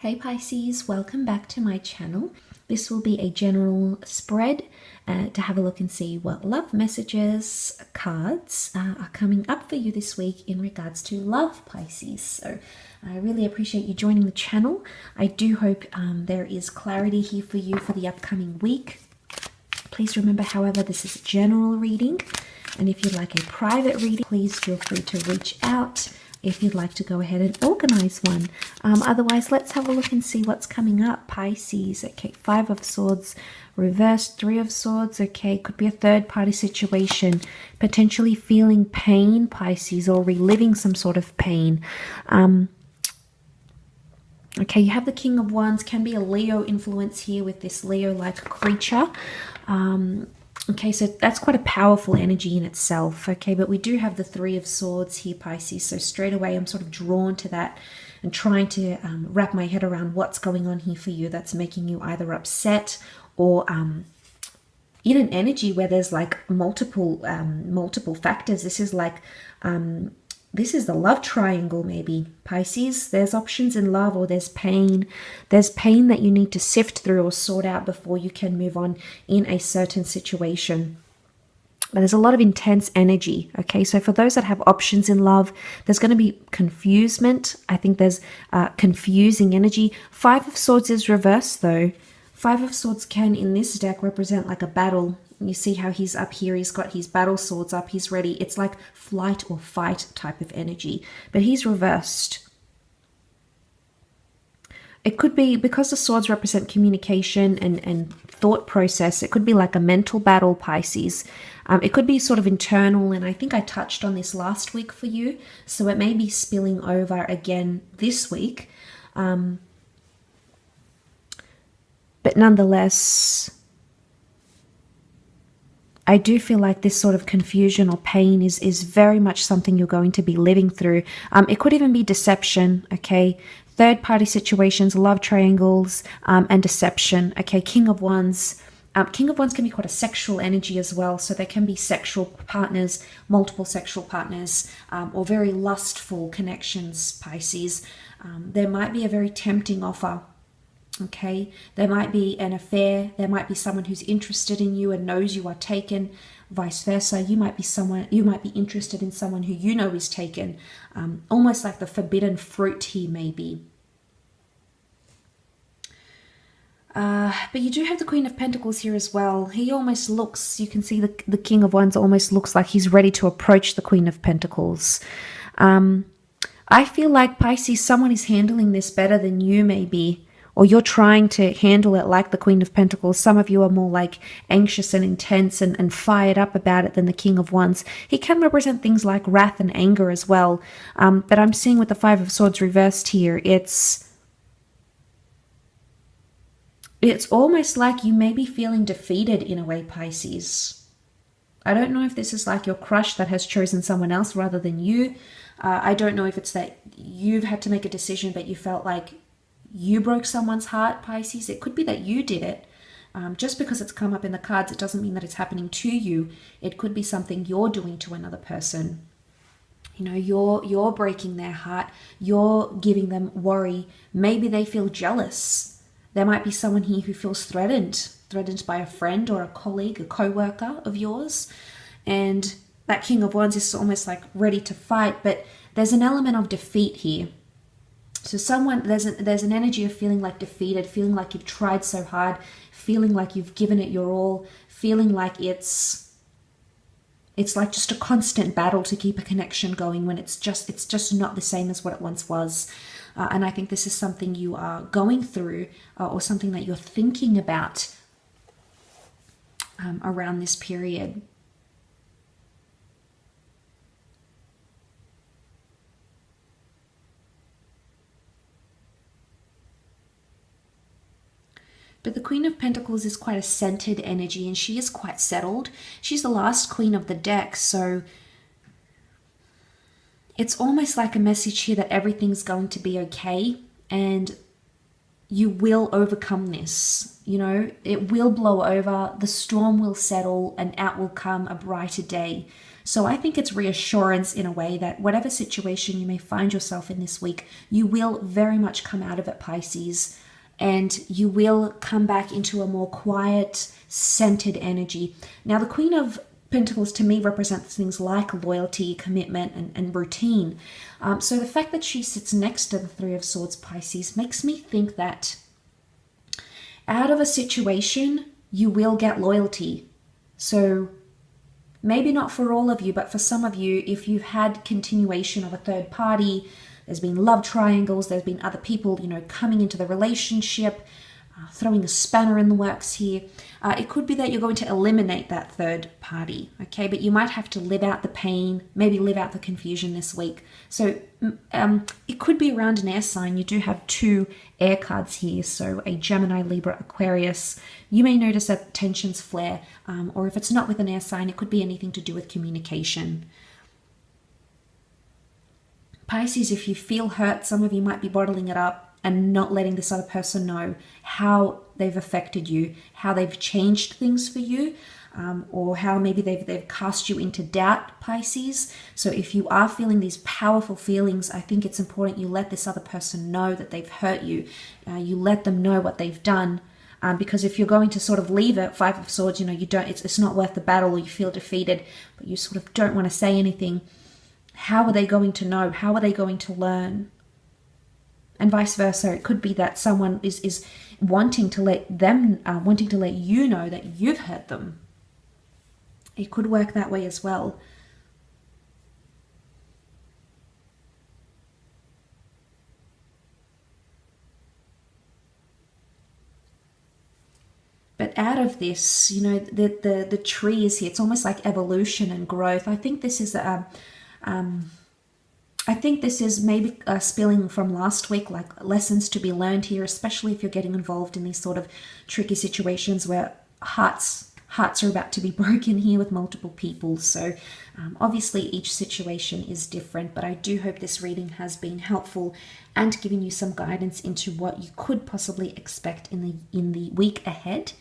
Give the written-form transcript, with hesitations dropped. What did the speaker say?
Hey Pisces, welcome back to my channel. This will be a general spread to have a look and see what love messages, cards are coming up for you this week in regards to love, Pisces. So I really appreciate you joining the channel. I do hope there is clarity here for you for the upcoming week. Please remember, however, this is a general reading, and if you'd like a private reading, please feel free to reach out if you'd like to go ahead and organize one. Otherwise, let's have a look and see what's coming up. Pisces, okay, 5 of Swords, reversed, 3 of Swords, okay, could be a third-party situation, potentially feeling pain, Pisces, or reliving some sort of pain. Okay, you have the King of Wands, can be a Leo influence here with this Leo-like creature. Okay, so that's quite a powerful energy in itself, okay, but we do have the 3 of Swords here, Pisces, so straight away I'm sort of drawn to that and trying to wrap my head around what's going on here for you that's making you either upset or in an energy where there's like multiple factors. This is like this is the love triangle, maybe, Pisces. There's options in love, or there's pain. There's pain that you need to sift through or sort out before you can move on in a certain situation. But there's a lot of intense energy, okay? So for those that have options in love, there's going to be confusement. I think there's confusing energy. 5 of Swords is reversed, though. 5 of Swords can, in this deck, represent like a battle. You see how he's up here, he's got his battle swords up, he's ready. It's like flight or fight type of energy, but he's reversed. It could be, because the swords represent communication and thought process, it could be like a mental battle, Pisces. It could be sort of internal, and I think I touched on this last week for you, so it may be spilling over again this week. But nonetheless, I do feel like this sort of confusion or pain is very much something you're going to be living through. It could even be deception, okay? Third-party situations, love triangles, and deception, okay? King of Wands. King of Wands can be quite a sexual energy as well, so there can be sexual partners, multiple sexual partners, or very lustful connections, Pisces. There might be a very tempting offer. Okay, there might be an affair, there might be someone who's interested in you and knows you are taken, vice versa. You might be interested in someone who you know is taken, almost like the forbidden fruit here, maybe. But you do have the Queen of Pentacles here as well. He almost looks, you can see the King of Wands almost looks like he's ready to approach the Queen of Pentacles. I feel like, Pisces, someone is handling this better than you, maybe. Or you're trying to handle it like the Queen of Pentacles. Some of you are more like anxious and intense and fired up about it than the King of Wands. He can represent things like wrath and anger as well. But I'm seeing with the 5 of Swords reversed here, it's almost like you may be feeling defeated in a way, Pisces. I don't know if this is like your crush that has chosen someone else rather than you. I don't know if it's that you've had to make a decision but you felt like you broke someone's heart, Pisces. It could be that you did it. Just because it's come up in the cards, it doesn't mean that it's happening to you. It could be something you're doing to another person. You know, you're breaking their heart. You're giving them worry. Maybe they feel jealous. There might be someone here who feels threatened by a friend or a colleague, a co-worker of yours. And that King of Wands is almost like ready to fight, but there's an element of defeat here. So there's an energy of feeling like defeated, feeling like you've tried so hard, feeling like you've given it your all, feeling like it's like just a constant battle to keep a connection going when it's just not the same as what it once was. And I think this is something you are going through or something that you're thinking about around this period. But the Queen of Pentacles is quite a centered energy, and she is quite settled. She's the last queen of the deck, so it's almost like a message here that everything's going to be okay, and you will overcome this. You know, it will blow over, the storm will settle, and out will come a brighter day. So I think it's reassurance in a way that whatever situation you may find yourself in this week, you will very much come out of it, Pisces, and you will come back into a more quiet, centered energy. Now, the Queen of Pentacles to me represents things like loyalty, commitment, and routine. So the fact that she sits next to the Three of Swords, Pisces, makes me think that out of a situation, you will get loyalty. So maybe not for all of you, but for some of you, if you've had continuation of a third party, there's been love triangles, there's been other people, coming into the relationship, throwing a spanner in the works here. It could be that you're going to eliminate that third party, okay? But you might have to live out the pain, maybe live out the confusion this week. So it could be around an air sign. You do have 2 air cards here, so a Gemini, Libra, Aquarius. You may notice that tensions flare, or if it's not with an air sign, it could be anything to do with communication. Pisces, if you feel hurt, some of you might be bottling it up and not letting this other person know how they've affected you, how they've changed things for you, or how maybe they've cast you into doubt, Pisces. So if you are feeling these powerful feelings, I think it's important you let this other person know that they've hurt you. You let them know what they've done. Because if you're going to sort of leave it, Five of Swords, you don't. It's not worth the battle, or you feel defeated, but you sort of don't want to say anything. How are they going to know? How are they going to learn? And vice versa. It could be that someone is wanting to let you know that you've hurt them. It could work that way as well. But out of this, the tree is here. It's almost like evolution and growth. I think this is maybe spilling from last week, like lessons to be learned here, especially if you're getting involved in these sort of tricky situations where hearts are about to be broken here with multiple people. So obviously each situation is different, but I do hope this reading has been helpful and given you some guidance into what you could possibly expect in the week ahead.